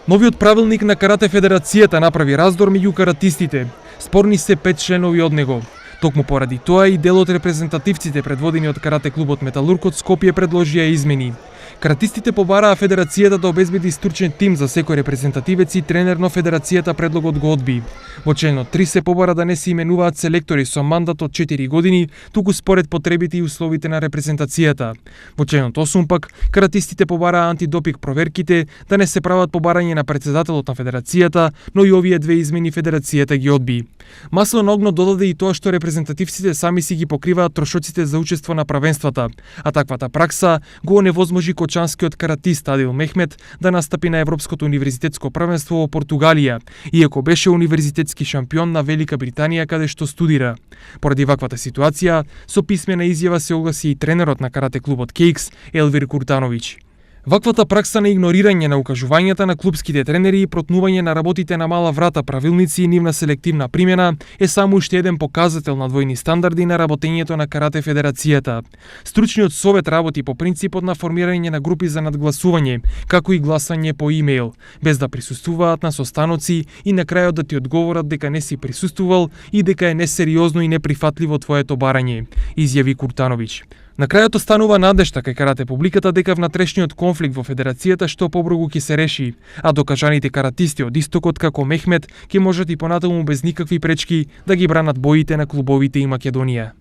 Новиот правилник на Карате Федерацијата направи раздор меѓу каратистите. Спорни се 5 членови од него. Токму поради тоа и дел од репрезентативците предводени од карате клубот Металург од Скопје предложија измени. Каратистите побараа Федерацијата да обезбеди стручен тим за секој репрезентативец и тренер, но Федерацијата предлогот го одби. Во членот 3 се побара да не се именуваат селектори со мандат од 4 години, туку според потребите и условите на репрезентацијата. Во членот 8 пак, каратистите побараа антидопинг проверките да не се прават побарање на председателот на Федерацијата, но и овие две измени Федерацијата ги одби. Масло на огнот додаде и тоа што репрезентативците сами си ги покриваат трошоците за учество на правенствата, а таквата пракса го оневозможи кочанскиот каратист Адил Мехмет да настапи на Европското универзитетско првенство во Португалија, иако беше универзитетски шампион на Велика Британија каде што студира. Поради ваквата ситуација, со писмена изјава се огласи и тренерот на карате клубот Кейкс, Елвир Куртановиќ. Ваквата пракса на игнорирање на укажувањата на клубските тренери и протнување на работите на мала врата правилници и нивна селективна примена е само уште еден показател на двојни стандарди на работењето на Карате Федерацијата. Стручниот совет работи по принципот на формирање на групи за надгласување, како и гласање по имејл, без да присуствуваат на состаноци и на крајот да ти одговорат дека не си присуствувал и дека е несериозно и неприфатливо твоето барање, изјави Куртановиќ. На крајот останува надежта кај карате публиката дека внатрешниот конфликт во Федерацијата што побрзо ќе се реши, а докажаните каратисти од истокот како Мехмет ќе можат и понатаму без никакви пречки да ги бранат боите на клубовите и Македонија.